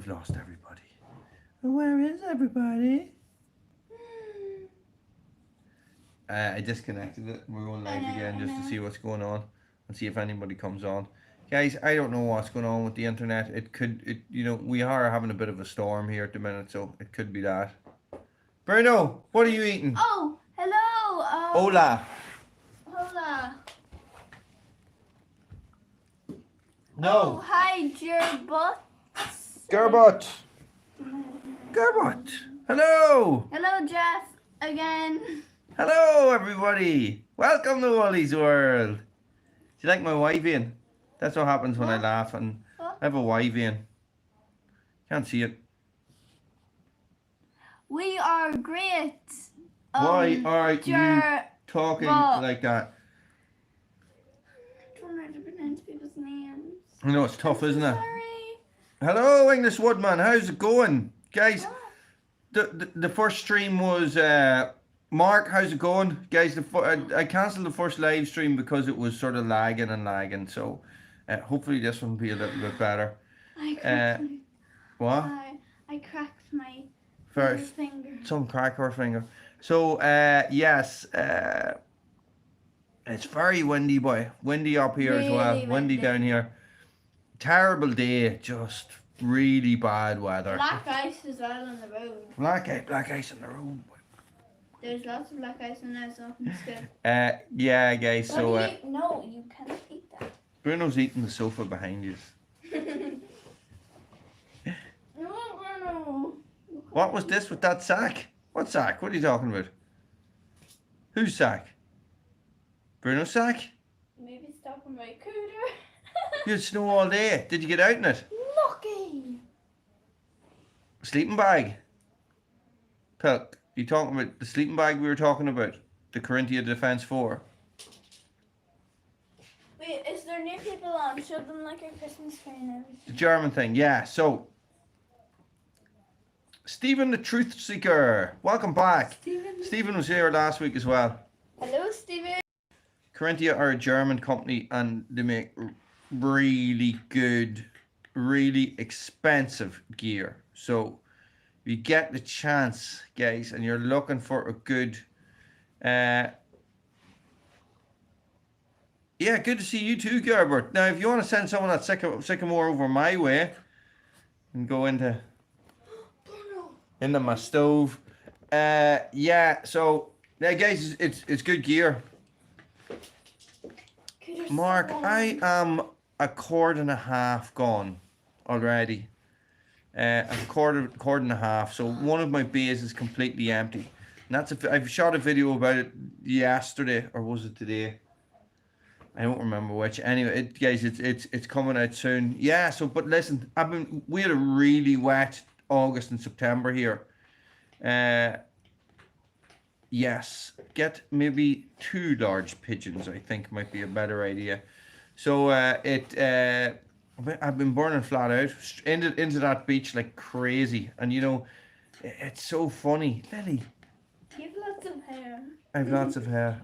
we've lost everybody. Where is everybody? I disconnected it. We're going live again just to see what's going on and see if anybody comes on. Guys, I don't know what's going on with the internet. We are having a bit of a storm here at the minute, so it could be that. Bruno, what are you eating? Oh, hello. Hola. Hola. No. Oh, hi, Gerbot. Gerbot. Gerbot. Hello. Hello, Jeff. Again. Hello, everybody. Welcome to Wally's World. Do you like my Wyvian? That's what happens when I laugh and I have a Wyvian. Can't see it. We are great. Why are you talking like that? I don't know how to pronounce people's names. I know it's tough, isn't it? Sorry. Hello, English Woodman. How's it going, guys? The first stream was Mark. How's it going, guys? I cancelled the first live stream because it was sort of lagging. So hopefully this one will be a little bit better. What? I cracked my First, finger. some crack her finger. So yes, it's very windy, boy. Windy up here as well. Really Windy down here. Terrible day. Just really bad weather. Black ice as well on the road. Black ice on the road. There's lots of black ice on there, so it's good. Yeah, guys. So No, you can't eat that. Bruno's eating the sofa behind you. No, Bruno. What was this with that sack? What sack? What are you talking about? Whose sack? Bruno's sack? Maybe stop on my cooter. You had snow all day. Did you get out in it? Lucky. Sleeping bag. Pilk, you talking about the sleeping bag we were talking about? The Corinthia Defence 4. Wait, is there new people on? Show them like a Christmas tree and everything. The German thing, yeah. So, Stephen the Truth Seeker, welcome back. Stephen was here last week as well. Hello, Steven. Corinthia are a German company and they make really good, really expensive gear. So if you get the chance, guys, and you're looking for a good yeah, good to see you too, Gerbert. Now if you want to send someone at Sycamore over my way and go into my stove, yeah, so yeah, guys, it's good gear. Mark, I am a cord and a half gone already. A cord and a half. So one of my bays is completely empty. And I've shot a video about it yesterday, or was it today? I don't remember which. Anyway, guys, it's coming out soon. Yeah. So, but listen, we had a really wet August and September here. Yes, get maybe 2 large pigeons, I think might be a better idea. So I've been burning flat out into that beach like crazy, and you know, it's so funny. Lily, You have lots of hair. I have lots of hair.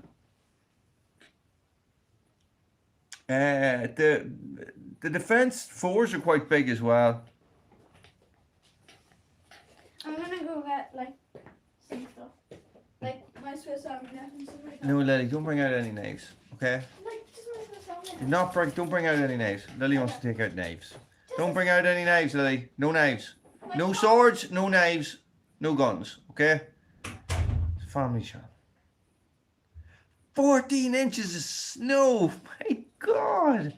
The Defence 4s are quite big as well. I'm gonna go get like some stuff. Like my Swiss Army knife and stuff like that. No, Lily, don't bring out any knives, okay? Like just my Swiss Army knife. Don't bring out any knives. Lily wants to take out knives. Don't bring out any knives, Lily. No knives. No swords, no knives, no guns, okay? It's a family show. 14 inches of snow. My God.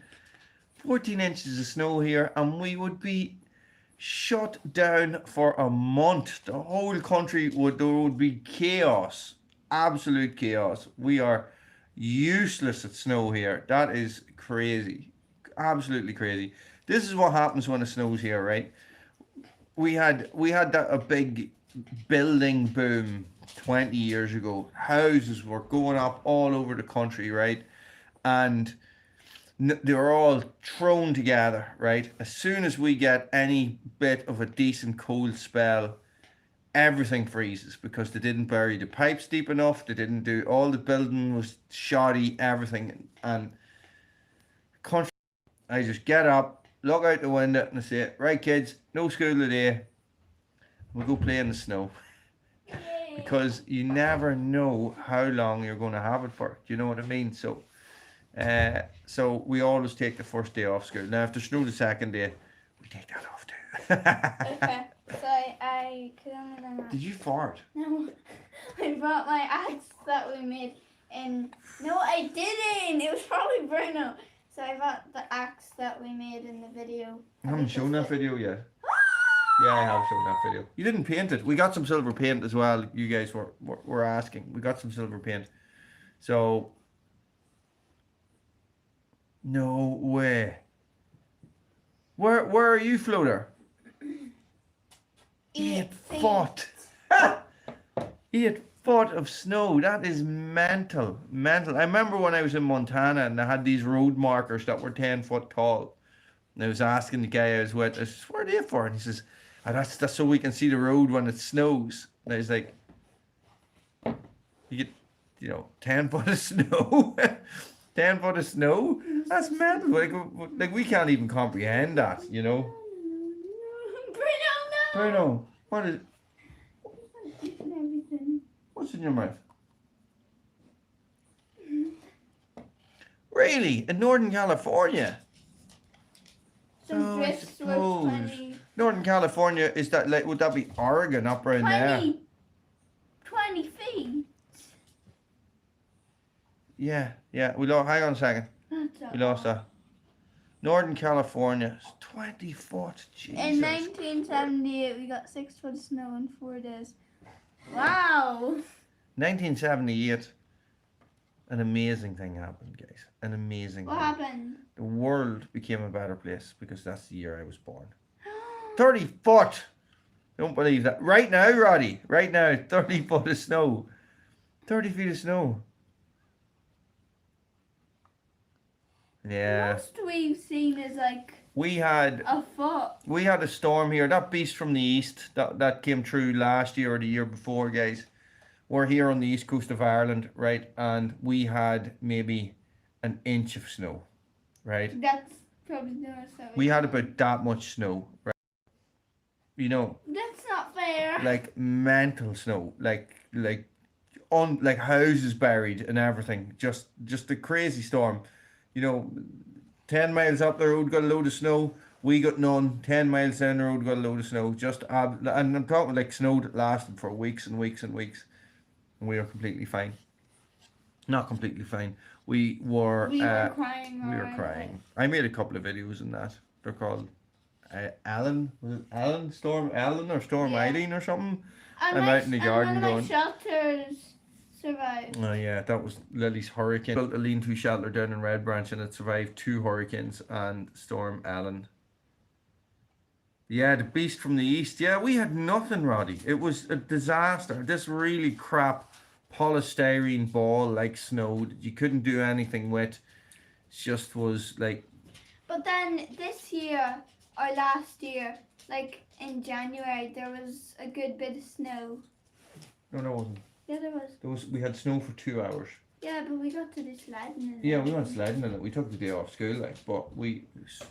14 inches of snow here, and we would be shut down for a month. The whole country there would be chaos. Absolute chaos. We are useless at snow here. That is crazy. Absolutely crazy. This is what happens when it snows here, right? We had a big building boom 20 years ago. Houses were going up all over the country, right? And they were all thrown together, right? As soon as we get any bit of a decent cold spell, everything freezes because they didn't bury the pipes deep enough. They didn't do, all the building was shoddy, everything. And country, I just get up, look out the window and say, right kids, no school today. We'll go play in the snow. Yay. Because you never know how long you're going to have it for. Do you know what I mean? So we always take the first day off school. Now, if there's snow the second day, we take that off too. Okay, so I could only learn that. Did you fart? No, I brought my axe that we made in. No, I didn't. It was probably Bruno. So I brought the axe that we made in the video. I haven't shown that video yet. Yeah, I have shown that video. You didn't paint it. We got some silver paint as well. You guys were asking. We got some silver paint. So, no way. Where are you, Floater? 8 foot. 8 foot of snow. That is mental. Mental. I remember when I was in Montana and they had these road markers that were 10 foot tall. And I was asking the guy I was with, I said, what are they for? And he says, oh, that's so we can see the road when it snows. And I was like, you get, 10 foot of snow? 10 foot of snow? That's mental. Like we can't even comprehend that, Bruno, no! Bruno, what is, Everything. what's in your mouth? Really? In Northern California? Some Oh, I drifts were suppose. 20. Northern California, is that like, would that be Oregon up around there? 20 feet. Yeah. Hang on a second. That's We lost that. Northern California, it's 20 foot. Jesus. In 1978, we got 6 foot of snow in 4 days. Wow. 1978, an amazing thing happened, guys. An amazing What thing. happened? The world became a better place because that's the year I was born. 30 foot! Don't believe that. Right now, Roddy. Right now, 30 foot of snow. 30 feet of snow. Yeah. Most we've seen is like We had a foot. a storm here. That beast from the east that came through last year or the year before, guys. We're here on the east coast of Ireland, right? And we had maybe an inch of snow, right? That's probably the most that We had about that much snow, right? That's not fair. Like mental snow, like houses buried and everything. Just a crazy storm. 10 miles up the road got a load of snow. We got none. 10 miles down the road got a load of snow. And I'm talking like snow that lasted for weeks and weeks and weeks. And we were completely fine. Not completely fine. We were Crying. we were crying. I made a couple of videos in that. They're called Alan. Was it Alan? Storm Alan or Storm Yeah. Eileen or something? And I'm out in the garden one of going- my shelters survived. Oh yeah, that was Lily's hurricane. Built a lean-to shelter down in Red Branch and it survived 2 hurricanes and Storm Alan. Yeah, the beast from the east. Yeah, we had nothing, Roddy. It was a disaster. This really crap polystyrene ball like snow that you couldn't do anything with. It just was like, But then this year, or last year, like in January, there was a good bit of snow. no, there wasn't. Yeah, there was. We had snow for 2 hours. Yeah, but we got to do sledding. And Yeah, we went sledding in it. We took the day off school, like, but we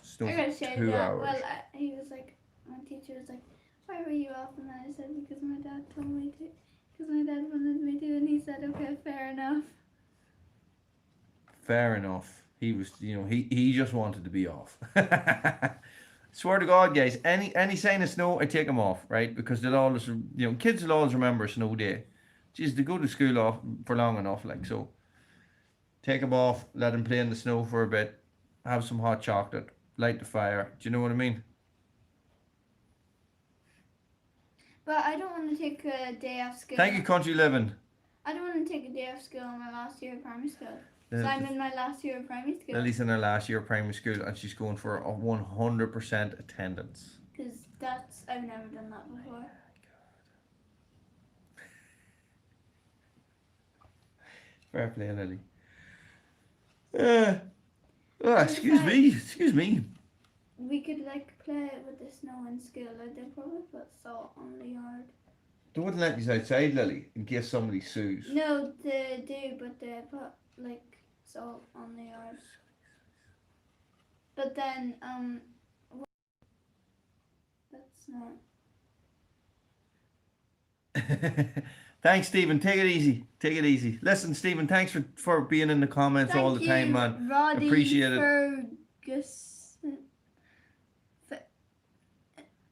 snow I gotta for say 2 that. hours. Well, he was like, my teacher was like, why were you off? And I said, because my dad told me to. Because my dad wanted me to. And he said, okay, fair enough. Fair enough. He was, he just wanted to be off. Swear to God, guys, any sign of snow, I take them off, right? Because they'll always, kids will always remember a snow day. Jeez, they go to school off for long enough, like, so. Take them off, let them play in the snow for a bit, have some hot chocolate, light the fire. Do you know what I mean? But I don't want to take a day off school. Thank you, Country Living. I don't want to take a day off school in my last year of primary school. So I'm in my last year of primary school. Lily's in her last year of primary school and she's going for a 100% attendance. Because I've never done that before. Fair play, Lily. Excuse me. We could like play with the snow in school. Like they'd probably put salt on the yard. They wouldn't let you outside, Lily, in case somebody sues. No, they do, but they put like salt on the yard. But then snow. Thanks, Stephen. Take it easy. Take it easy. Listen, Stephen, thanks for being in the comments all the time, man. Roddy Appreciate it. Ferguson.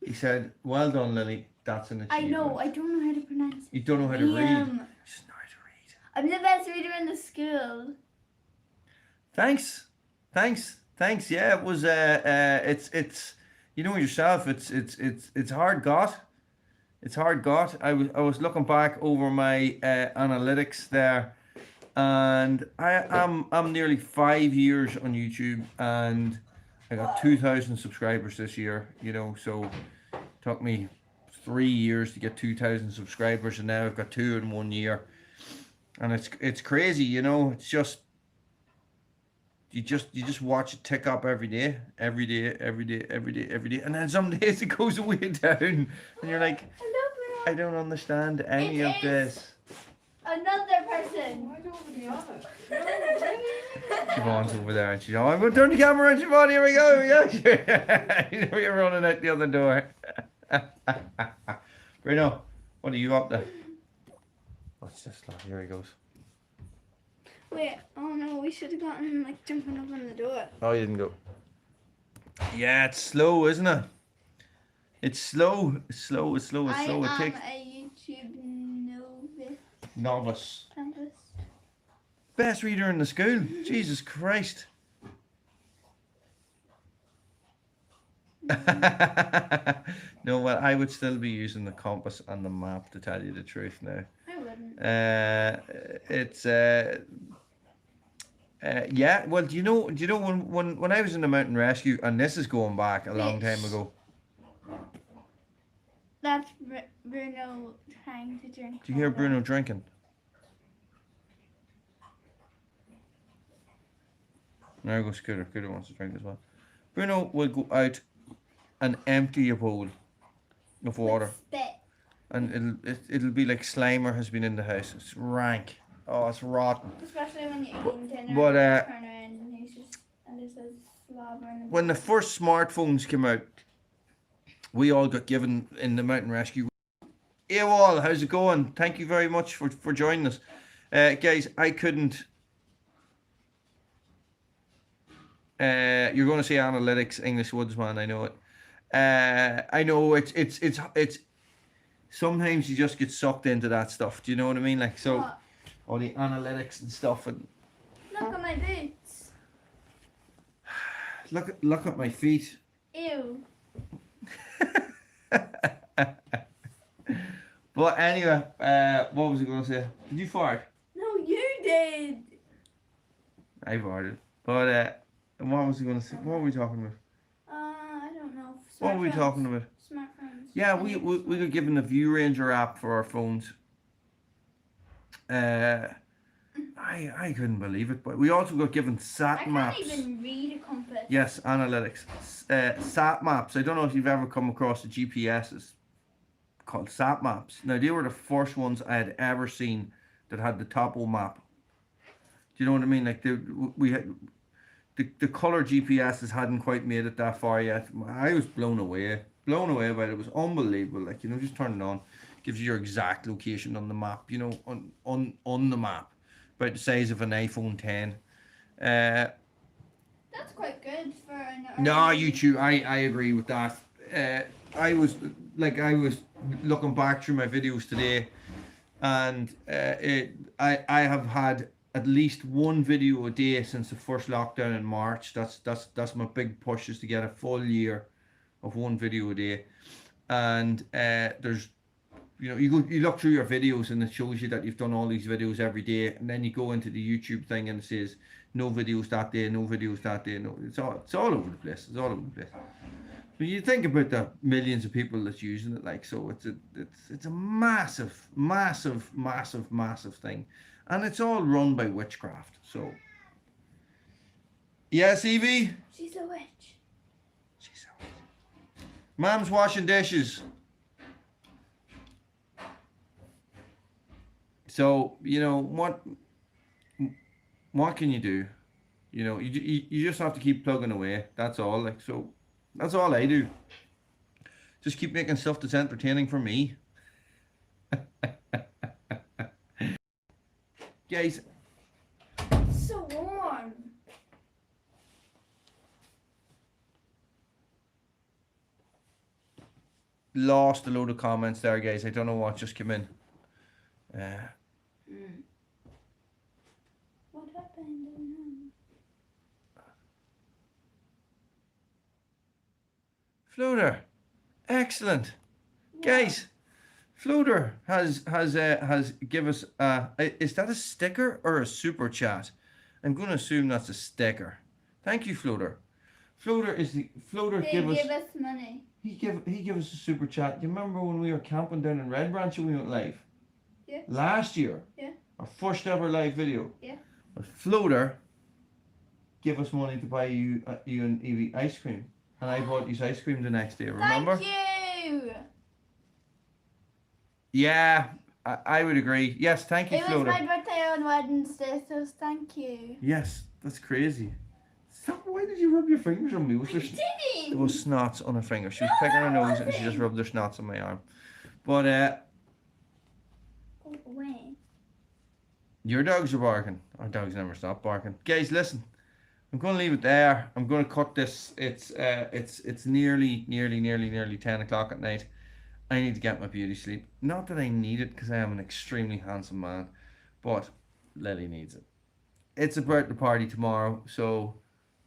He said, "Well done, Lily. That's an I achievement." know. I don't know how to pronounce it. You don't know how to read. You just know how to read. I'm the best reader in the school. Thanks. Yeah, it was. It's. You know yourself. It's hard got. It's hard got. I was looking back over my analytics there, and I'm nearly 5 years on YouTube, and I got 2,000 subscribers this year. You know, so it took me 3 years to get 2,000 subscribers, and now I've got 2 in 1 year, and it's crazy. You know, it's just. You just watch it tick up every day, and then some days it goes way down, and you're like, I don't understand any of this. Another person. Why don't we be honest? Siobhan's over there, and she's like, I'm going to turn the camera on, Siobhan, here we go. You know, you're running out the other door. Bruno, what are you up to? What's this? Here he goes. Wait, oh no, we should have gotten him like jumping up on the door. Oh, you didn't go. Yeah, it's slow, isn't it? It's slow. It's slow. It takes a YouTube novice. novice. Best reader in the school. Jesus Christ. No, well, I would still be using the compass and the map, to tell you the truth now. I wouldn't. Yeah, well, do you know when I was in the mountain rescue, and this is going back a long time ago. That's Bruno trying to drink. Do you hear water. Bruno drinking? There goes Scooter. Scooter wants to drink as well. Bruno will go out and empty a bowl of water, Spit. and it'll be like Slimer has been in the house. It's rank. Oh, it's rotten. Especially when you're eating dinner. But, turn around and he's just and there's a slobber in the When the first smartphones came out, we all got given in the mountain rescue. Hey all, how's it going? Thank you very much for joining us. Guys, I couldn't you're going to say analytics, English Woodsman, I know it. I know it's sometimes you just get sucked into that stuff. Do you know what I mean? Like, so What? all the analytics and stuff, and Look at my boots. look at my feet. Ew. But anyway, what was I going to say? Did you fart? No, you did. I farted. But what was I going to say? What were we talking about? I don't know. What were we talking about? Smartphones. Yeah, we got given the View Ranger app for our phones. I couldn't believe it, but we also got given I sat can't maps. even read a compass. Yes, analytics. Sat maps. I don't know if you've ever come across the GPSs called sat maps. Now, they were the first ones I had ever seen that had the topo map. Do you know what I mean? Like, we had the color GPSs hadn't quite made it that far yet. I was blown away by it. It was unbelievable. Like, you know, just turn it on, gives you your exact location on the map. You know, on the map, about the size of an iPhone 10. That's quite good for an. No, YouTube. I agree with that. I was looking back through my videos today, and I have had at least one video a day since the first lockdown in March. That's my big push, is to get a full year of one video a day. And there's, you know, you look through your videos and it shows you that you've done all these videos every day, and then you go into the YouTube thing and it says no videos that day, no videos that day. No, it's all over the place. It's all over the place. But you think about the millions of people that's using it, like, so it's a massive thing, and it's all run by witchcraft. So yes, Evie. She's a witch. She's a witch. Mom's washing dishes. So, you know, what can you do? You know, you just have to keep plugging away. That's all. Like, so that's all I do. Just keep making stuff that's entertaining for me. Guys, It's so warm. lost a load of comments there, guys. I don't know what just came in. What happened? I don't know. Floater, excellent, guys. Floater has give us is that a sticker or a super chat? I'm going to assume that's a sticker. Thank you, Floater. Floater give us. Give us money. He gave us a super chat. You remember when we were camping down in Red Branch and we went live? Yeah. Last year. Yeah. Our first ever live video. Yeah. A Floater gave us money to buy you and Evie ice cream, and I bought you ice cream the next day. Remember? Thank you. Yeah, I would agree. Yes, thank you, It was Floater. my birthday on Wednesday, so thank you. Yes, that's crazy. Stop! Why did you rub your fingers on me? Was there, there Didn't. was snots on her finger. She was picking her nose and she just rubbed her snots on my arm. But Go away. your dogs are barking. Our dogs never stop barking. Guys, listen. I'm going to leave it there. I'm going to cut this. It's nearly 10 o'clock at night. I need to get my beauty sleep. Not that I need it because I am an extremely handsome man, but Lily needs it. It's a birthday party tomorrow, so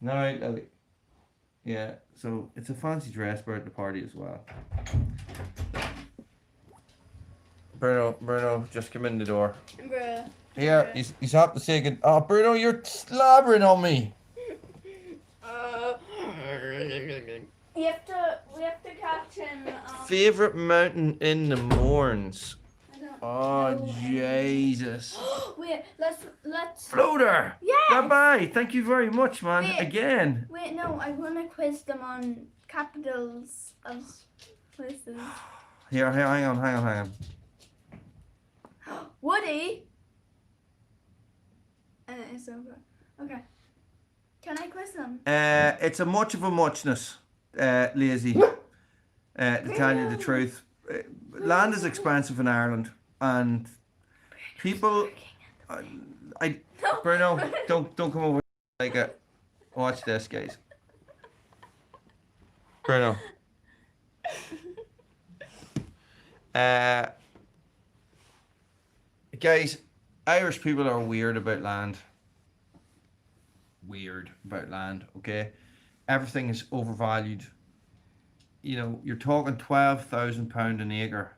alright, Lily. Yeah, so it's a fancy dress birthday party as well. Bruno, just come in the door. Bruh. Here, he's happy to say good. Oh, Bruno, you're slobbering on me. We have to catch him. Favorite mountain in the Mourns. I don't Oh, know Jesus. Wait, let's. Floater! Yeah. Bye-bye. Thank you very much, man. Wait. Again. Wait, no, I want to quiz them on capitals of places. Here, hang on. Woody. It's over. Okay. Can I quiz them? It's a much of a muchness, lazy. To tell you the truth. Land is expensive in Ireland, and people... No. Bruno, don't come over like a... Watch this, guys. Bruno. Guys, Irish people are weird about land. Okay? Everything is overvalued. You know, you're talking £12,000 an acre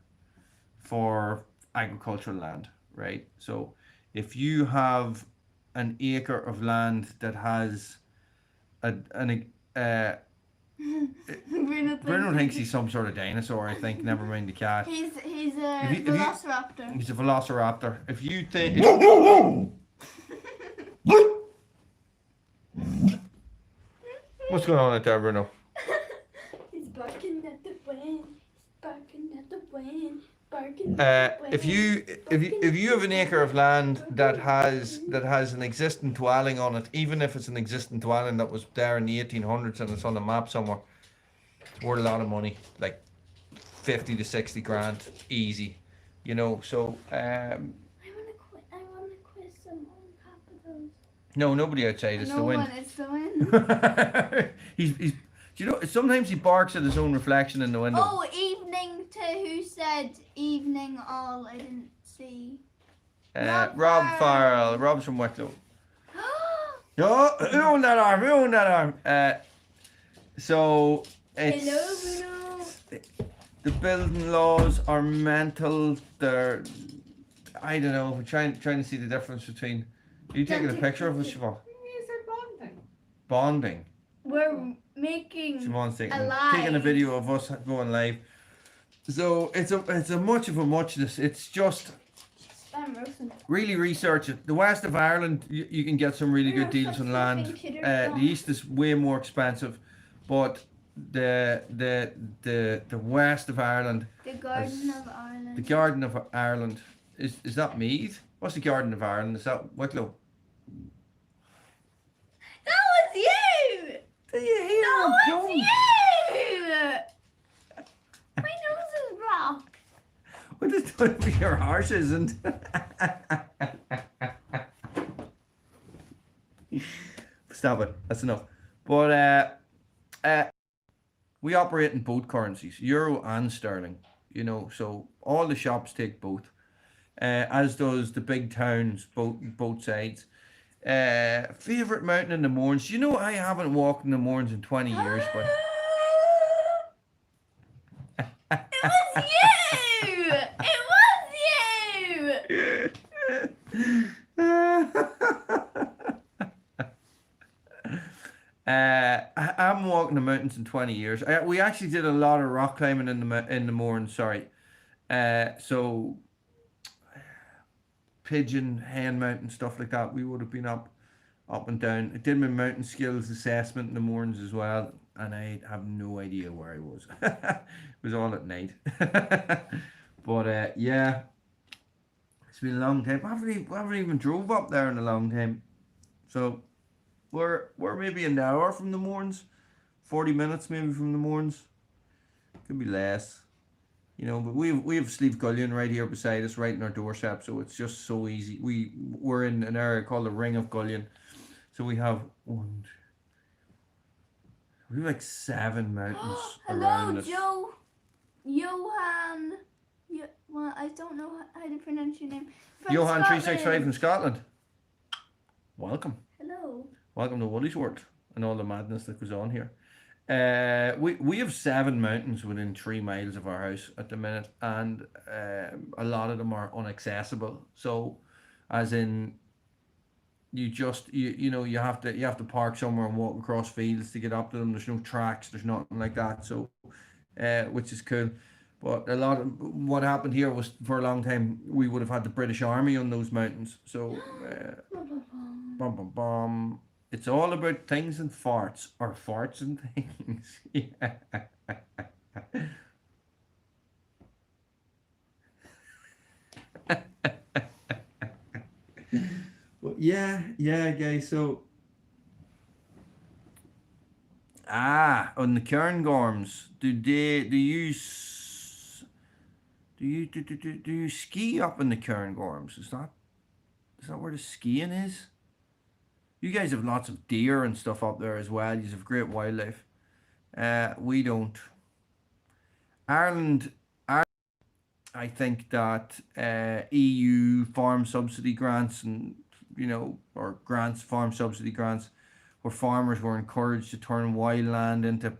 for agricultural land, right? So if you have an acre of land that has Bruno thinks he's some sort of dinosaur, I think, never mind the cat. He's a velociraptor. He's a velociraptor. If you think... What's going on out there, Bruno? He's barking at the wind. Barking at the wind. If you have an acre of land that has an existing dwelling on it, even if it's an existing dwelling that was there in the 1800s and it's on the map somewhere, it's worth a lot of money, like 50 to 60 grand, easy. You know, so I wanna quiz some on capitals. no, nobody outside. It's the wind. It's the wind. he's you know, sometimes he barks at his own reflection in the window. Oh, evening to who said evening all? I didn't see. Rob Farrell. Rob's from Wicklow. Oh, who owned that arm? So it's... Hello, Bruno. The building laws are mental. They're... I don't know. We're trying to see the difference between... Are you taking a picture of us, Siobhan? You said bonding. Bonding. We're making Siobhan's alive. taking a video of us going live. So it's a much of a muchness. It's just... Really research it. The west of Ireland, you can get some really good deals on land. The east is way more expensive, but the west of Ireland, The Garden of Ireland. the Garden of Ireland, is that Meath? What's the Garden of Ireland? Is that Wicklow? That was you! Do you hear That him was going? you! What is done for your horse isn't? Stop it. That's enough. But we operate in both currencies, euro and sterling. You know, so all the shops take both, as does the big towns, both sides. Favorite mountain in the Mournes? You know, I haven't walked in the Mournes in 20 years, but It was you! It was you! I haven't walked in the mountains in 20 years. We actually did a lot of rock climbing in the Mournes. Sorry, so Pigeon, Hen Mountain, stuff like that. We would have been up and down. I did my mountain skills assessment in the Mournes as well, and I have no idea where I was. It was all at night. But yeah, it's been a long time. I haven't even drove up there in a long time. So we're maybe an hour from the Mournes, 40 minutes maybe from the Mournes. Could be less. You know, but we have Slieve Gullion right here beside us, right in our doorstep, so it's just so easy. We're in an area called the Ring of Gullion, so we have we have like 7 mountains around Hello, us. Joe. Johan. Well, I don't know how to pronounce your name. From Johan Scotland. 365 from Scotland. Welcome, Hello. welcome to Woody's World and all the madness that goes on here. We have 7 mountains within 3 miles of our house at the minute, and a lot of them are inaccessible. So, as in, you know you have to park somewhere and walk across fields to get up to them. There's no tracks. There's nothing like that. So, which is cool. But a lot of what happened here was for a long time we would have had the British Army on those mountains. So, bum bum bum. It's all about things and farts, or farts and things. Yeah. Well, yeah, guys. So, on the Cairngorms, do you ski up in the Cairngorms? Is that where the skiing is? You guys have lots of deer and stuff up there as well. You have great wildlife. We don't. Ireland, I think that EU farm subsidy grants and, you know, or grants, farm subsidy grants, where farmers were encouraged to turn wild land into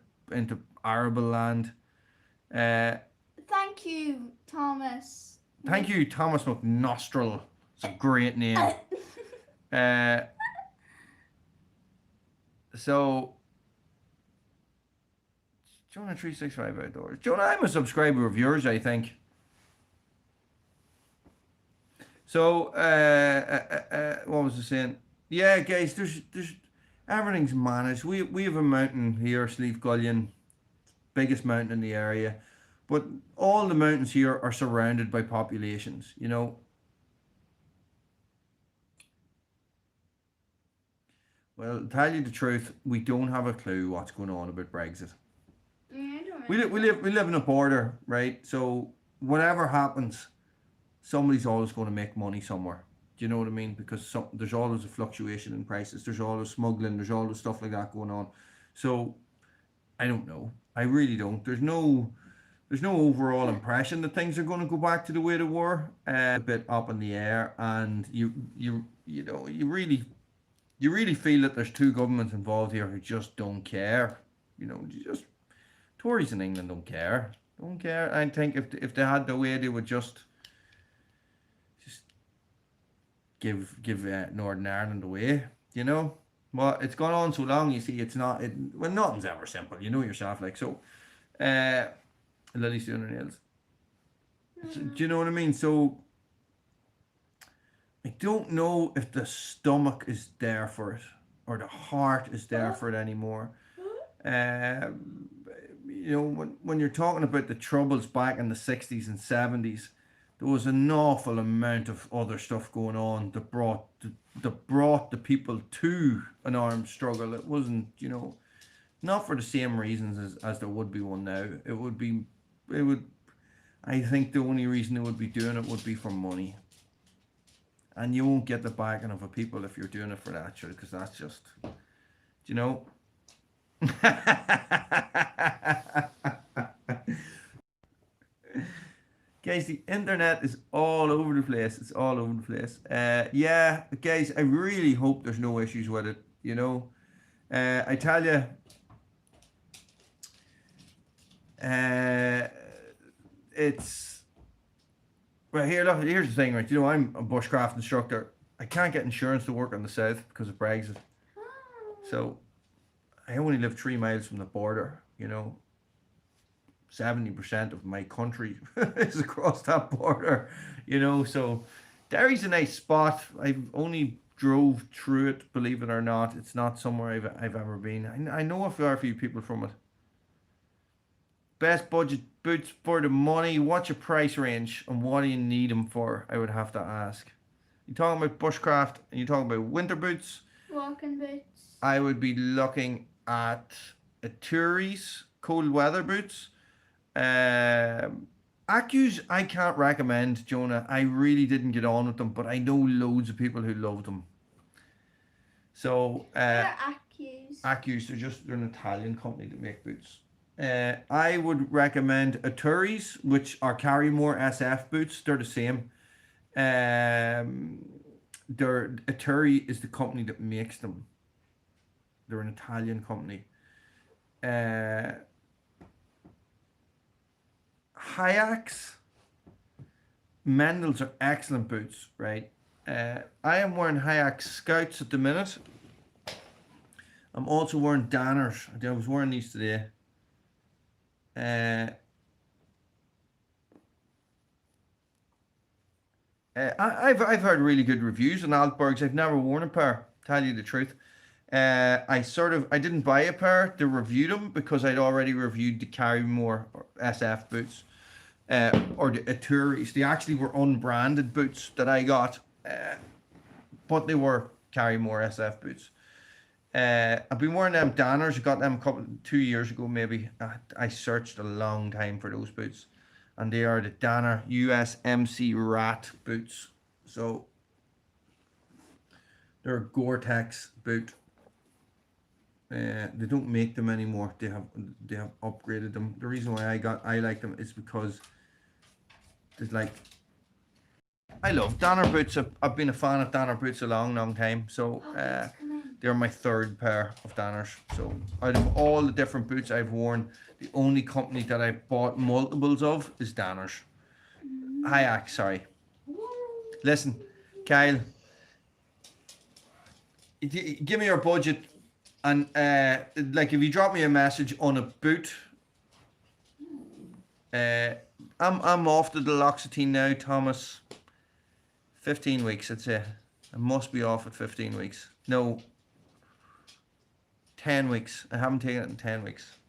arable land. Thank you, Thomas. Thank you, Thomas McNostril. It's a great name. So, Jonah 365 Outdoors. Jonah, I'm a subscriber of yours, I think. So, what was I saying? Yeah, guys, there's everything's managed. We have a mountain here, Slieve Gullion, biggest mountain in the area, but all the mountains here are surrounded by populations. You know. Well, to tell you the truth, we don't have a clue what's going on about Brexit. Yeah, I don't We live in a border, right? So whatever happens, somebody's always going to make money somewhere. Do you know what I mean? Because there's always a fluctuation in prices. There's always smuggling. There's always stuff like that going on. So I don't know. I really don't. There's no overall impression that things are going to go back to the way they were. A bit up in the air, and you know, you really feel that there's 2 governments involved here who just don't care. You know, Tories in England don't care. Don't care. I think if they had the way, they would just give Northern Ireland away. You know, well, it's gone on so long. You see, well, nothing's ever simple. You know yourself, like so. Lily's doing her nails. So, do you know what I mean? So I don't know if the stomach is there for it or the heart is there for it anymore. You know, when you're talking about the troubles back in the 60s and 70s, there was an awful amount of other stuff going on that brought the people to an armed struggle. It wasn't, you know, not for the same reasons as there would be one now. I think the only reason they would be doing it would be for money. And you won't get the backing of a people if you're doing it for that shit, because that's just, you know. Guys, the internet is all over the place. It's all over the place. Yeah, guys, I really hope there's no issues with it. You know, I tell you, it's right here. Look, here's the thing, right? You know, I'm a bushcraft instructor. I can't get insurance to work on the south because of Brexit. So I only live 3 miles from the border. You know, 70% of my country is across that border, you know. So Derry's a nice spot. I've only drove through it, believe it or not. It's not somewhere I've ever been. I know a fair few people from it. Best budget boots for the money. What's your price range and what do you need them for? I would have to ask. You talking about bushcraft and you talking about winter boots? Walking boots. I would be looking at a Turi's cold weather boots. Accus I can't recommend, Jonah. I really didn't get on with them, but I know loads of people who love them. So They're Accus. Accus, they're an Italian company that make boots. I would recommend a Turi's, which are Carrymore SF boots. They're the same. Turi is the company that makes them. They're an Italian company. Hayaks, Mendel's are excellent boots, right? I am wearing Hayaks Scouts at the minute. I'm also wearing Danners. I was wearing these today. I've heard really good reviews on Altbergs. I've never worn a pair, tell you the truth. I didn't buy a pair to review them because I'd already reviewed the Carrymore SF boots. Or the Turi's. They actually were unbranded boots that I got, but they were Carrymore SF boots. I've been wearing them Danners. I got them 2 years ago maybe. I searched a long time for those boots, and they are the Danner USMC Rat boots. So they're a Gore-Tex boot. They don't make them anymore. They have upgraded them. The reason why I like them is because there's like, I love Danner boots. I've been a fan of Danner boots a long time. So they're my third pair of Danners. So out of all the different boots I've worn, the only company that I bought multiples of is Danners. Hayaks, sorry. Listen, Kyle, give me your budget. And like if you drop me a message on a boot, I'm off to the L'Occitane now, Thomas. 15 weeks, I'd say. I must be off at 15 weeks. No, 10 weeks. I haven't taken it in 10 weeks.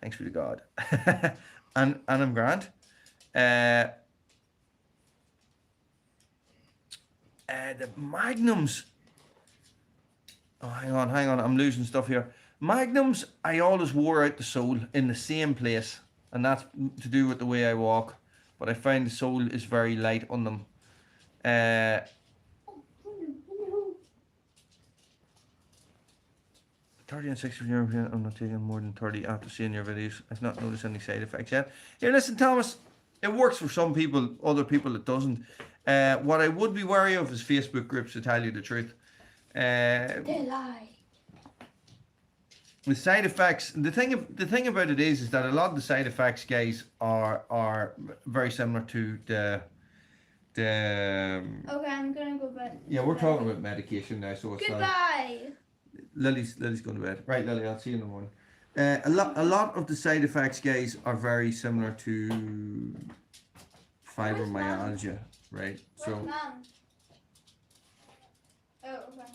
Thanks be to God. and I'm grand. The Magnums. Oh, hang on. I'm losing stuff here. Magnums, I always wore out the sole in the same place, and that's to do with the way I walk. But I find the sole is very light on them. 30 and 60 euros. I'm not taking more than 30 after seeing your videos. I've not noticed any side effects yet. Here, listen, Thomas. It works for some people. Other people, it doesn't. What I would be wary of is Facebook groups, to tell you the truth. They lie. The side effects. The thing about it is that a lot of the side effects, guys, are very similar to the. Okay, I'm gonna go bed. Yeah, we're talking about medication now, so it's goodbye. Lily's going to bed. Right, Lily, I'll see you in the morning. A lot of the side effects, guys, are very similar to fibromyalgia, right? So. Mom? Oh, okay.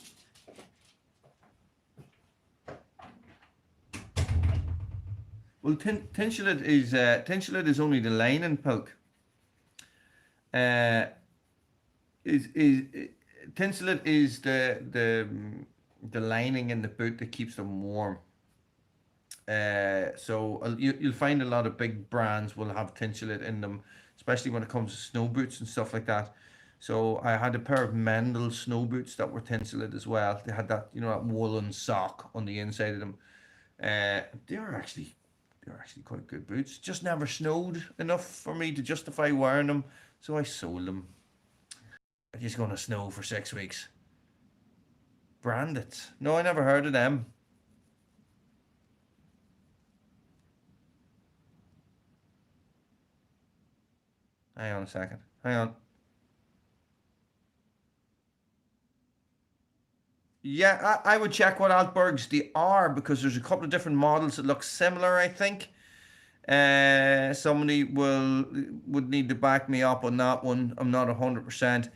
Well, Tinsulet is only the lining poke. Tinsulet is the lining in the boot that keeps them warm. So you'll find a lot of big brands will have Tinsulate in them, especially when it comes to snow boots and stuff like that. So I had a pair of Mendel snow boots that were Tinsulate as well. They had that, that woolen sock on the inside of them. They are actually quite good boots. Just never snowed enough for me to justify wearing them, so I sold them. It's gonna snow for 6 weeks. Branded. No, I never heard of them. Hang on a second. Hang on. Yeah, I would check what Altbergs they are because there's a couple of different models that look similar, I think. Somebody would need to back me up on that one. I'm not 100%.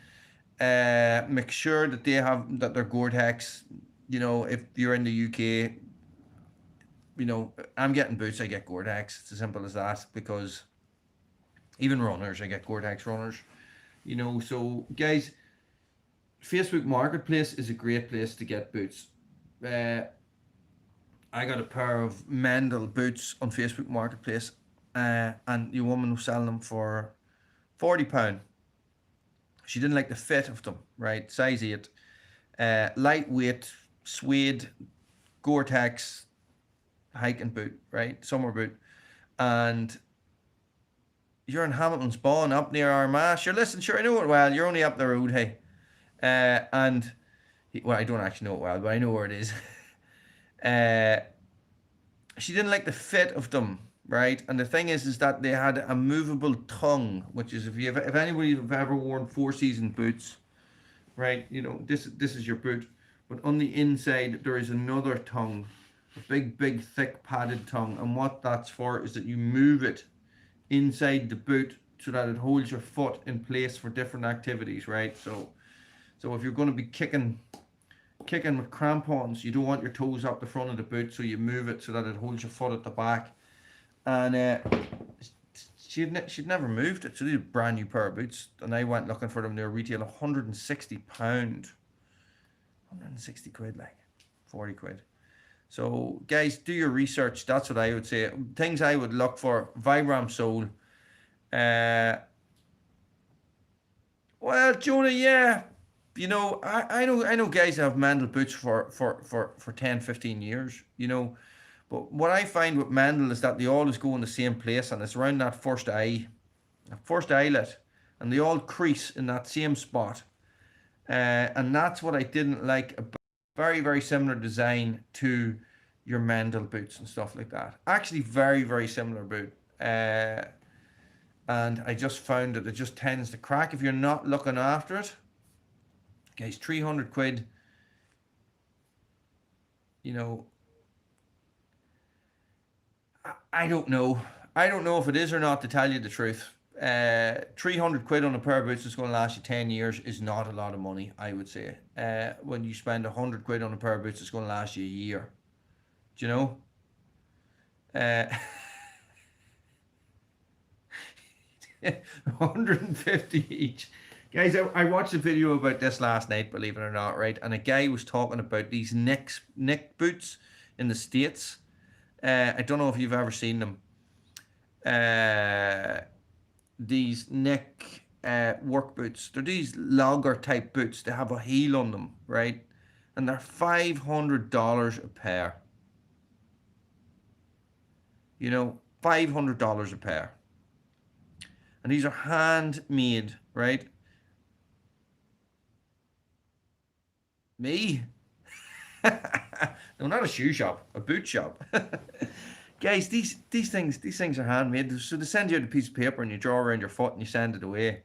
Make sure that they're Gore-Tex. If you're in the UK, I'm getting boots, I get Gore-Tex. It's as simple as that because even runners, I get Gore-Tex runners. So guys, Facebook Marketplace is a great place to get boots. I got a pair of Mendel boots on Facebook Marketplace, and the woman was selling them for £40. She didn't like the fit of them, right? Size 8, lightweight, suede, Gore-Tex hiking boot, right? Summer boot, and you're in Hamilton Spawn up near Armagh. Sure, listen, sure, I know it well. You're only up the road, hey. And well, I don't actually know it well, but I know where it is. She didn't like the fit of them, right? And the thing is that they had a movable tongue, which is if anybody have ever worn Four Season boots, right? This is your boot, but on the inside there is another tongue, a big thick padded tongue, and what that's for is that you move it inside the boot so that it holds your foot in place for different activities, right? So if you're going to be kicking with crampons, you don't want your toes up the front of the boot, so you move it so that it holds your foot at the back. And she'd never moved it, so these are a brand new pair of boots, and I went looking for them. They were retail £160, 160 quid, like 40 quid. So guys, do your research. That's what I would say. Things I would look for: Vibram sole. Well, Jonah, yeah. I know guys that have Mendel boots for 10, 15 years, but what I find with Mendel is that they always go in the same place, and it's around that first eyelet, and they all crease in that same spot. And that's what I didn't like about very, very similar design to your Mendel boots and stuff like that. Actually, very, very similar boot. And I just found that it just tends to crack if you're not looking after it. Guys, 300 quid, I don't know. I don't know if it is or not, to tell you the truth. 300 quid on a pair of boots that's going to last you 10 years is not a lot of money, I would say. When you spend 100 quid on a pair of boots that's going to last you a year. Do you know? 150 each. Guys, I watched a video about this last night, believe it or not, right? And a guy was talking about these Nick boots in the States. I don't know if you've ever seen them. These Nick work boots. They're these logger type boots. They have a heel on them, right? And they're $500 a pair. $500 a pair. And these are handmade, right? Me? No, not a shoe shop, a boot shop. Guys, these things are handmade. So they send you out a piece of paper and you draw around your foot and you send it away,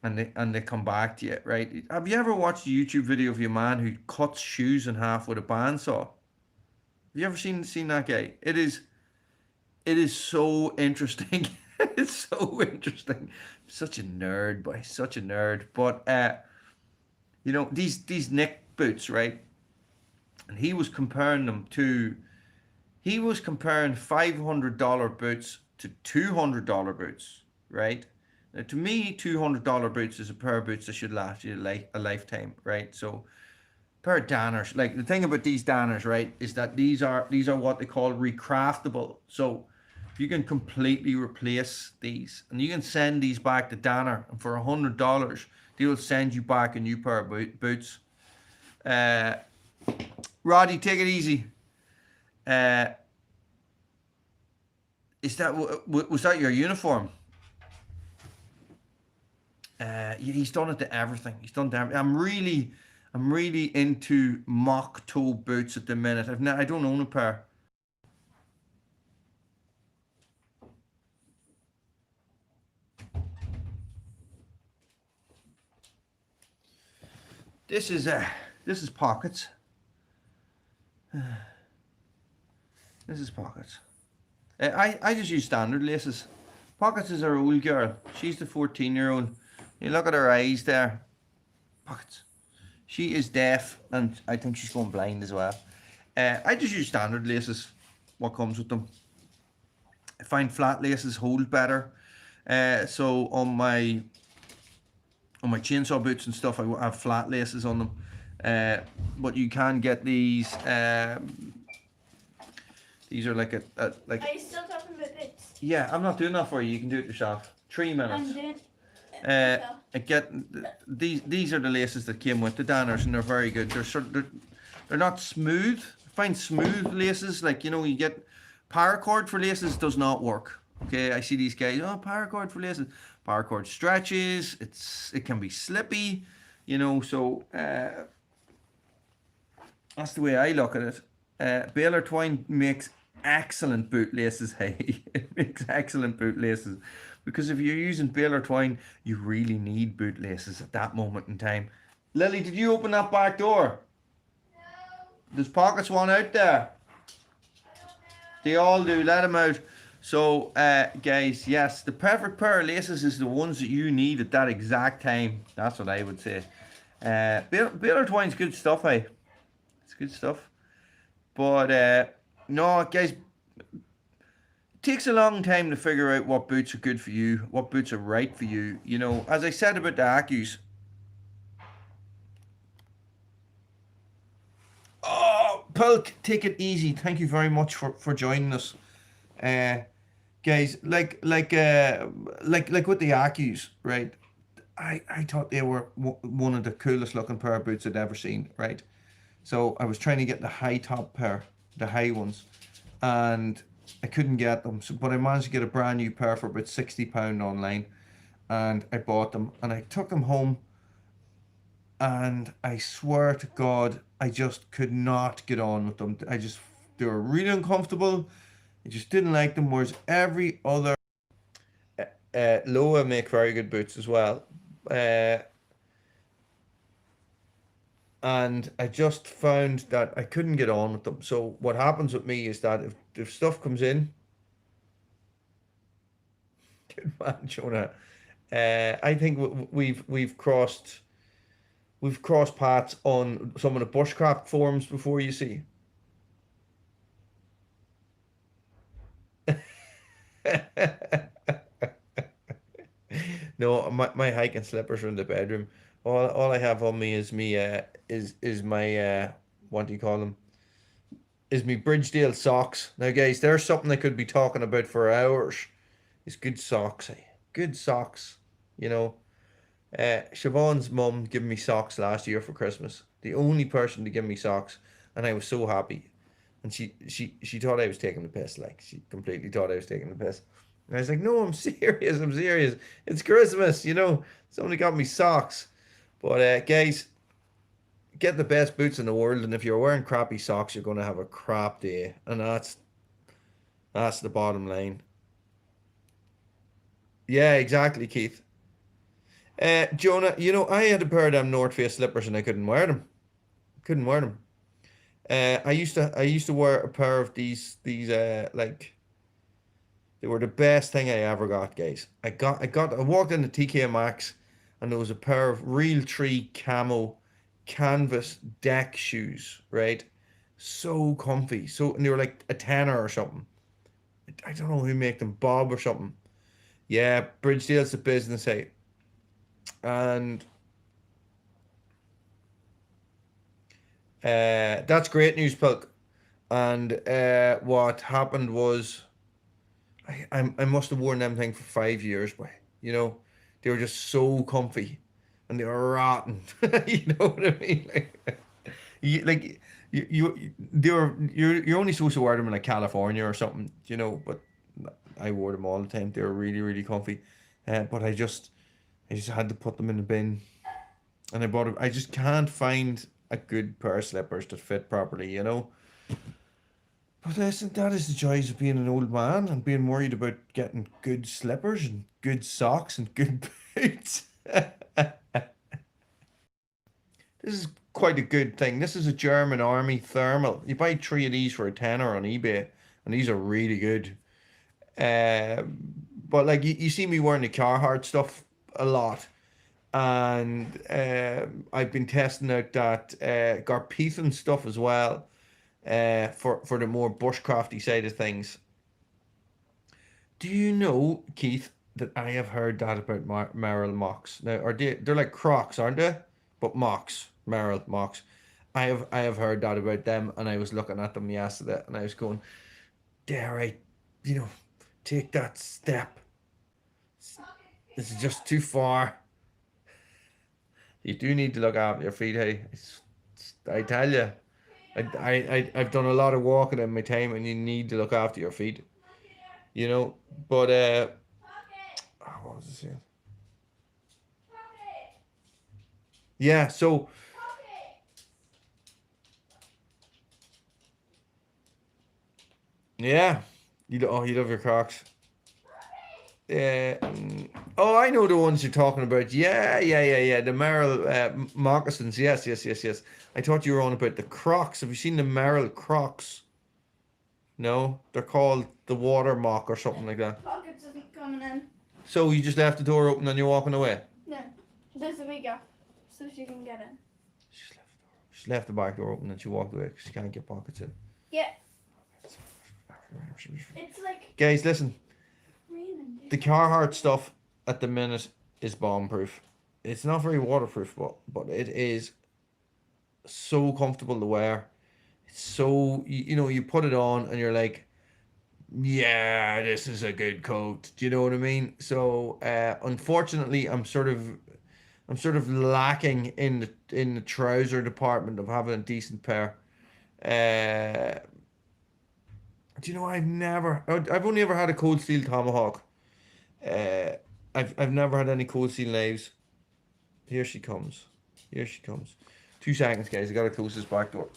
and they come back to you, right? Have you ever watched a YouTube video of a man who cuts shoes in half with a bandsaw? Have you ever seen that guy? It is so interesting. It's so interesting. Such a nerd, boy. Such a nerd. But these Nick boots, right? And he was comparing $500 boots to $200 boots, right? Now, to me, $200 boots is a pair of boots that should last you a lifetime, right? So pair of Danners. Like the thing about these Danners, right, is that these are what they call recraftable. So you can completely replace these, and you can send these back to Danner, and for $100, they will send you back a new pair of boots. Roddy, take it easy. Was that your uniform? Yeah, he's done it to everything. He's done to everything. I'm really into mock toe boots at the minute. I don't own a pair. This is pockets. This is pockets. I just use standard laces. Pockets is our old girl. She's the 14-year-old. You look at her eyes there. Pockets. She is deaf, and I think she's going blind as well. I just use standard laces. What comes with them? I find flat laces hold better. So on my chainsaw boots and stuff, I have flat laces on them. But you can get these. These are like like. Are you still talking about boots? Yeah, I'm not doing that for you. You can do it yourself. 3 minutes. I'm doing. I get these are the laces that came with the Danners, and they're very good. They're not smooth. I find smooth laces, like, you know, you get paracord for laces does not work. Okay, I see these guys, oh, paracord for laces. Paracord stretches. It can be slippy, you know. So that's the way I look at it. Baylor Twine makes excellent boot laces. Hey, it makes excellent boot laces. Because if you're using Baylor Twine, you really need boot laces at that moment in time. Lily, did you open that back door? No. There's pockets one out there. I don't know. They all do. Let them out. So, guys, yes, the perfect pair of laces is the ones that you need at that exact time. That's what I would say. Baylor Twine's good stuff, eh? It's good stuff. But, no, guys, takes a long time to figure out what boots are good for you, what boots are right for you. You know, as I said about the Accus. Oh, Pilk, take it easy. Thank you very much for joining us. Guys, like with the Accus, right? I thought they were one of the coolest looking pair of boots I'd ever seen, right? So I was trying to get the high top pair, the high ones, and I couldn't get them, but I managed to get a brand new pair for about £60 online, and I bought them, and I took them home, and I swear to God, I just could not get on with them. They were really uncomfortable. I just didn't like them, whereas every other Loa make very good boots as well. And I just found that I couldn't get on with them. So what happens with me is that if stuff comes in, good man, Jonah. I think we've crossed paths on some of the bushcraft forums before, you see. No, my hiking slippers are in the bedroom. All I have on me is my what do you call them? Is me Bridgedale socks. Now, guys, there's something I could be talking about for hours. It's good socks, eh? Good socks. You know, Siobhan's mum gave me socks last year for Christmas. The only person to give me socks, and I was so happy. And she thought I was taking the piss. Like, she completely thought I was taking the piss. And I was like, no, I'm serious. I'm serious. It's Christmas, you know. Somebody got me socks. But guys, get the best boots in the world, and if you're wearing crappy socks, you're going to have a crap day, and that's the bottom line. Yeah, exactly, Keith. Jonah, you know, I had a pair of them North Face slippers, and I couldn't wear them. Couldn't wear them. I used to wear a pair of these like, they were the best thing I ever got, guys. I walked into TK Maxx, and there was a pair of Realtree camo canvas deck shoes, right? So comfy. And they were like a tenner or something. I don't know who make them, Bob or something. Yeah, Bridgedale's the business, hey. And That's great news, Pilk. And what happened was I must have worn them thing for 5 years, but you know, they were just so comfy and they were rotten. You know what I mean? Like you're only supposed to wear them in like California or something, you know, but I wore them all the time. They were really, really comfy. But I just had to put them in the bin. And I just can't find a good pair of slippers that fit properly, you know. But listen, that is the joys of being an old man and being worried about getting good slippers and good socks and good boots. This is quite a good thing. This is a German army thermal. You buy three of these for a tenner on eBay, and these are really good. Uh, but like you see me wearing the Carhartt stuff a lot, and I've been testing out that Garpethan stuff as well. For the more bushcrafty side of things. Do you know, Keith, that I have heard that about Merrill mocks? Now, they're like Crocs, aren't they? But mocks, Merrill mocks. I have heard that about them, and I was looking at them yesterday, and I was going, dare I, you know, take that step? This is just too far. You do need to look after your feet, hey. I tell you, I've done a lot of walking in my time, and you need to look after your feet, you know. But what was I saying? Yeah, so yeah, you love your Crocs. Yeah. Oh, I know the ones you're talking about. Yeah, yeah, yeah, yeah. The Merrill moccasins. Yes, yes, yes, yes. I thought you were on about the Crocs. Have you seen the Merrill Crocs? No, they're called the water mock or something like that. Pockets isn't coming in. So you just left the door open and you're walking away? No, there's a big gap so she can get in. She left the back door open and she walked away because she can't get pockets in. Yeah. It's like Guys, listen. raining. The Carhartt stuff at the minute is bomb proof. It's not very waterproof, but it is so comfortable to wear. It's so you know, you put it on and you're like, yeah, this is a good coat. Do you know what I mean? So unfortunately, I'm sort of lacking in the trouser department of having a decent pair. Uh, do you know I've only ever had a Cold Steel Tomahawk. Uh, I've never had any Cold Steel knives. Here she comes. Here she comes. 2 seconds, guys. I gotta close this back door.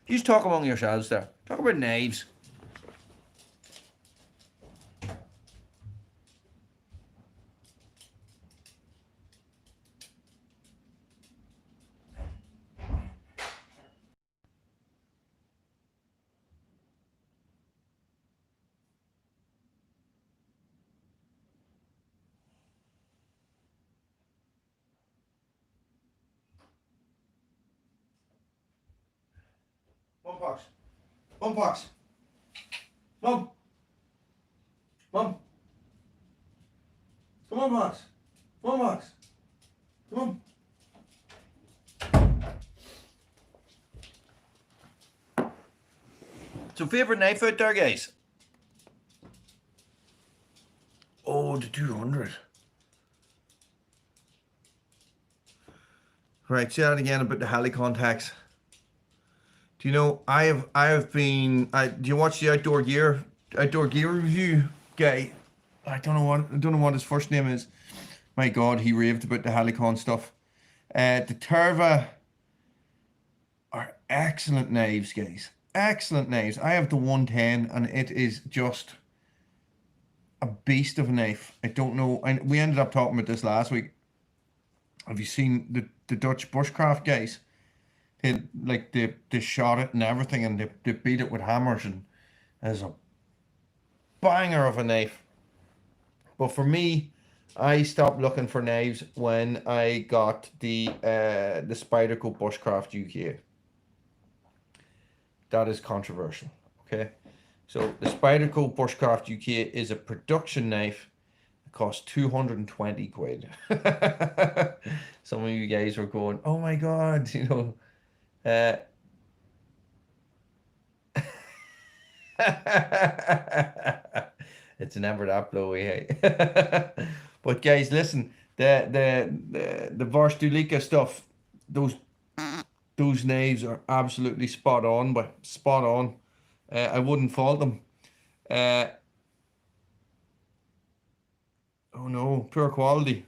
You just talk among yourselves there. Talk about knives. One box. One box. Mum. Mum. Come on, Max. Come on, Max. Come on. So, favorite knife out there, guys? Oh, the 200. Right, say that again about the Heli contacts. Do you know I have been do you watch the outdoor gear review guy? I don't know what his first name is. My God, he raved about the Helicon stuff. The Terva are excellent knives, guys. Excellent knives. I have the 110 and it is just a beast of a knife. I don't know. And we ended up talking about this last week. Have you seen the Dutch bushcraft guys? They shot it and everything, and they beat it with hammers, and as a banger of a knife. But for me, I stopped looking for knives when I got the Spyderco Bushcraft UK. That is controversial. Okay, so the Spyderco Bushcraft UK is a production knife. It costs 220 quid. Some of you guys were going, oh my God, you know. Uh, it's never that blowy, hey. But guys, listen, the Vorstulika stuff, those knives are absolutely spot on, but spot on. I wouldn't fault them. Uh, oh no, pure quality.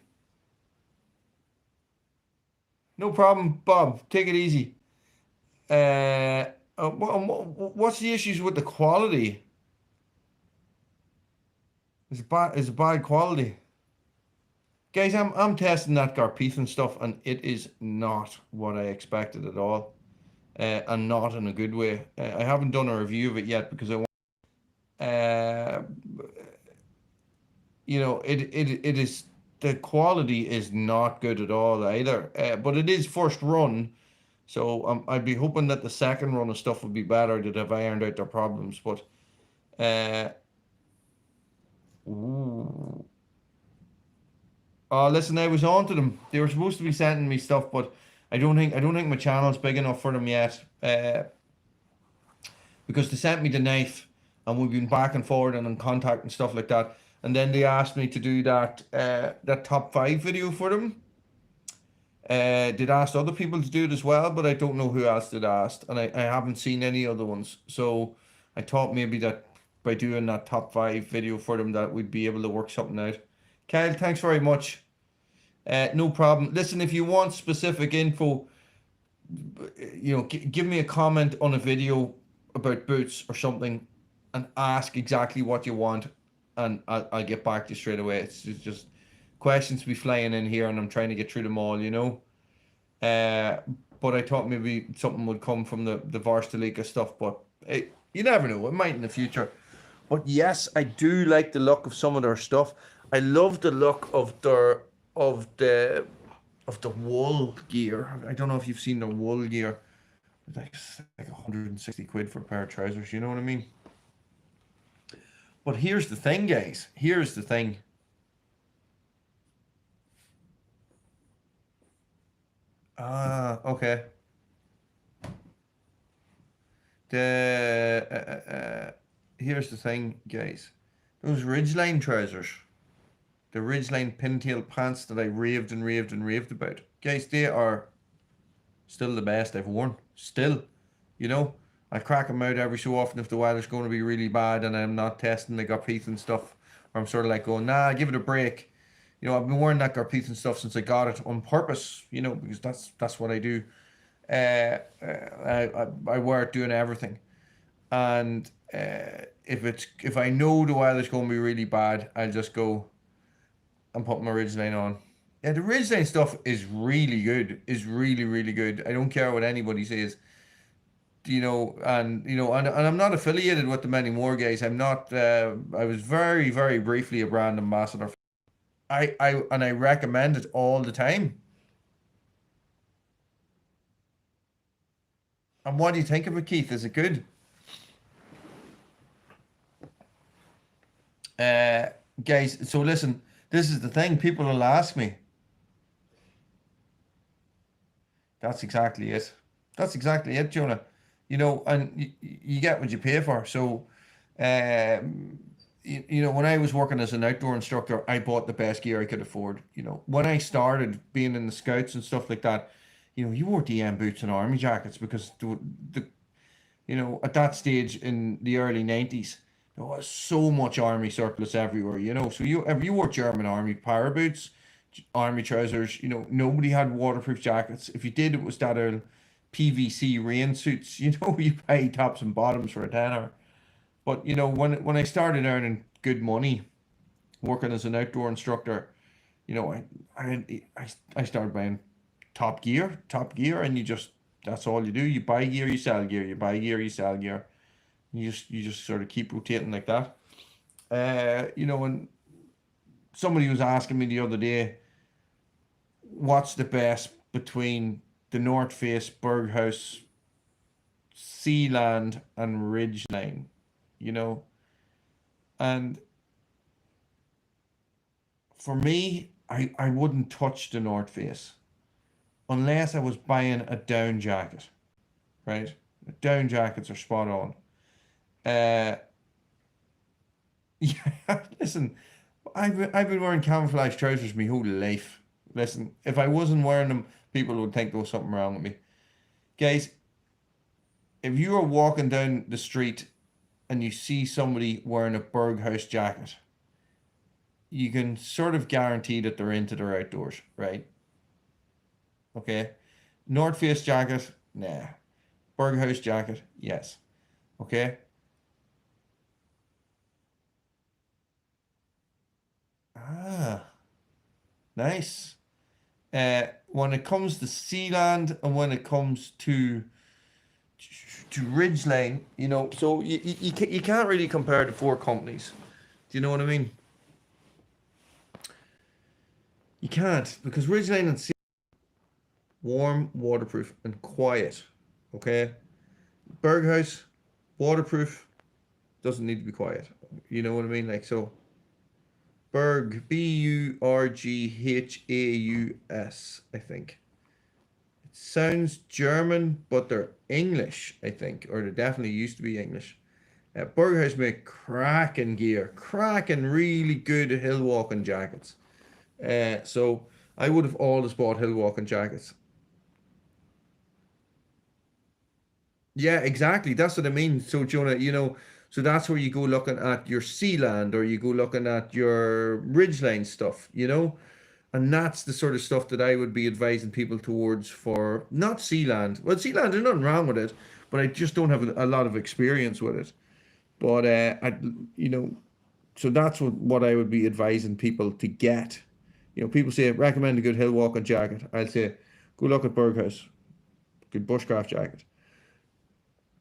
No problem, Bob. Take it easy. What's the issues with the quality? Is it bad quality? Guys, I'm testing that Garpethan stuff, and it is not what I expected at all, and not in a good way. I haven't done a review of it yet because I want. Uh, it is the quality is not good at all either. But it is first run, so I'd be hoping that the second run of stuff would be better that have ironed out their problems. But uh, ooh. Listen, I was on to them. They were supposed to be sending me stuff, but I don't think my channel's big enough for them yet. Because they sent me the knife, and we've been back and forward and in contact and stuff like that. And then they asked me to do that top 5 video for them. They'd asked other people to do it as well, but I don't know who else they'd asked, and I haven't seen any other ones. So I thought maybe that by doing that top 5 video for them that we'd be able to work something out. Kyle, thanks very much. No problem. Listen, if you want specific info, give me a comment on a video about boots or something, and ask exactly what you want, and I'll get back to you straight away. It's just questions be flying in here, and I'm trying to get through them all, But I thought maybe something would come from the Vorstulika stuff, but you never know. It might in the future. But yes, I do like the look of some of their stuff. I love the look of the wool gear. I don't know if you've seen the wool gear. It's like 160 quid for a pair of trousers. You know what I mean? But here's the thing, guys. Here's the thing. Okay. Here's the thing, guys. Those Ridgeline trousers, the Ridgeline pintail pants that I raved and raved and raved about, guys, they are still the best I've worn. Still, I crack them out every so often if the weather's going to be really bad and I'm not testing the Garpethan stuff, or I'm sort of like going, nah, give it a break. I've been wearing that Garpethan stuff since I got it on purpose, because that's what I do. I wear it doing everything, and if I know the weather's going to be really bad, I'll just go and put my Ridgeline on. Yeah, the Ridgeline stuff is really good. Is really really good. I don't care what anybody says. And I'm not affiliated with them anymore, guys. I'm not. I was very very briefly a brand ambassador. I recommend it all the time. And what do you think of it, Keith? Is it good? Guys, so listen, this is the thing. People will ask me. That's exactly it. That's exactly it, Jonah. And you get what you pay for. So, when I was working as an outdoor instructor, I bought the best gear I could afford. When I started being in the scouts and stuff like that, you wore DM boots and army jackets because at that stage in the early 90s, there was so much army surplus everywhere, So you wore German army power boots, army trousers, nobody had waterproof jackets. If you did, it was that old PVC rain suits, you pay tops and bottoms for a tenner. But when I started earning good money, working as an outdoor instructor, I started buying top gear, and that's all you do. You buy gear, you sell gear, you buy gear, you sell gear. You just sort of keep rotating like that. And somebody was asking me the other day, what's the best between the North Face, Berghaus, Sealand, and Ridgeline, and for me, I wouldn't touch the North Face unless I was buying a down jacket. right? Down jackets are spot on. Uh, yeah, listen, I've been wearing camouflage trousers my whole life. Listen, if I wasn't wearing them, people would think there was something wrong with me. Guys, if you are walking down the street and you see somebody wearing a Berghaus jacket, you can sort of guarantee that they're into their outdoors, right? Okay. North Face jacket, nah. Berghaus jacket, yes. Okay. Ah, nice. When it comes to Sealand and when it comes to Ridgeline, so you can't really compare the four companies. Do you know what I mean? You can't, because Ridgeline and Sealand, warm, waterproof, and quiet. Okay. Berghaus, waterproof, doesn't need to be quiet. You know what I mean? Like, so Berg, Burghaus, I think. It sounds German, but they're English, I think, or they definitely used to be English. Berghaus make cracking gear, cracking really good hill walking jackets. So I would have always bought hill walking jackets. Yeah, exactly. That's what I mean. So, Jonah, so that's where you go looking at your Sealand or you go looking at your Ridgeline stuff, And that's the sort of stuff that I would be advising people towards for not Sealand. Well, Sealand, there's nothing wrong with it, but I just don't have a lot of experience with it. But you know, so that's what I would be advising people to get. People say recommend a good hill walking jacket. I'd say go look at Berghaus, good bushcraft jacket.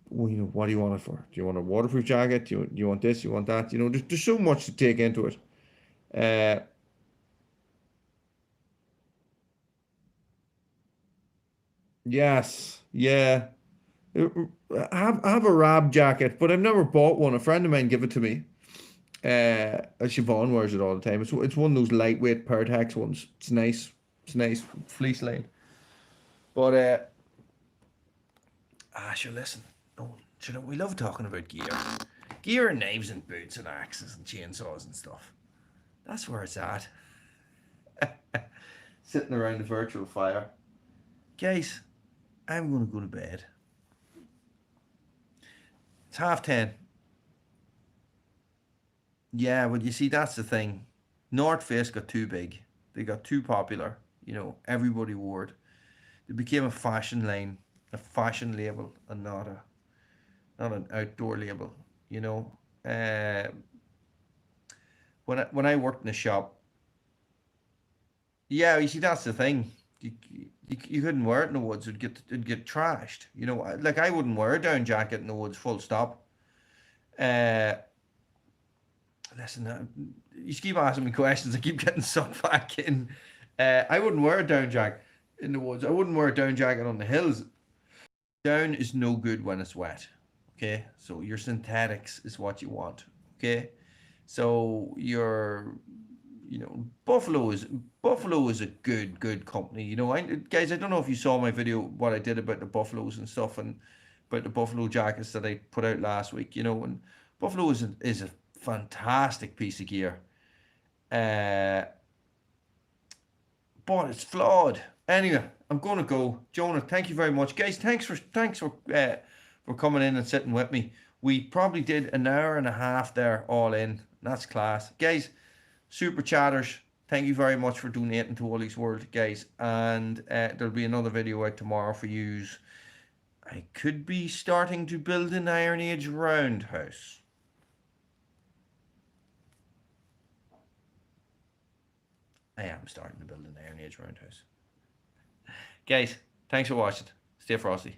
Well, what do you want it for? Do you want a waterproof jacket? Do you want this? You want that? There's so much to take into it. Uh, yes, yeah. I have a Rab jacket, but I've never bought one. A friend of mine gave it to me. Siobhan wears it all the time. It's one of those lightweight Pertex ones. It's nice. It's nice fleece line. But sure. Listen, no, we love talking about gear and knives and boots and axes and chainsaws and stuff. That's where it's at. Sitting around the virtual fire, guys. I'm gonna go to bed. It's 10:30. Yeah, but you see, that's the thing. North Face got too big. They got too popular. Everybody wore it. It became a fashion line, a fashion label, and not an outdoor label. You know, uh, when I worked in a shop, yeah, you see, that's the thing. You couldn't wear it in the woods. It'd get trashed. Like I wouldn't wear a down jacket in the woods. Full stop. Uh, Listen, you keep asking me questions. I keep getting sucked back in. I wouldn't wear a down jacket in the woods. I wouldn't wear a down jacket on the hills. Down is no good when it's wet. Okay, so your synthetics is what you want. Okay, so Buffalo is a good company. Guys, I don't know if you saw my video what I did about the Buffaloes and stuff and about the Buffalo jackets that I put out last week. And Buffalo is a fantastic piece of gear. But it's flawed. Anyway, I'm gonna go. Jonah, thank you very much, guys. Thanks for coming in and sitting with me. We probably did an hour and a half there, all in. That's class, guys. Super chatters. Thank you very much for donating to Ollie's World, guys. And there'll be another video out tomorrow for yous. I could be starting to build an Iron Age roundhouse. I am starting to build an Iron Age roundhouse. Guys, thanks for watching. Stay frosty.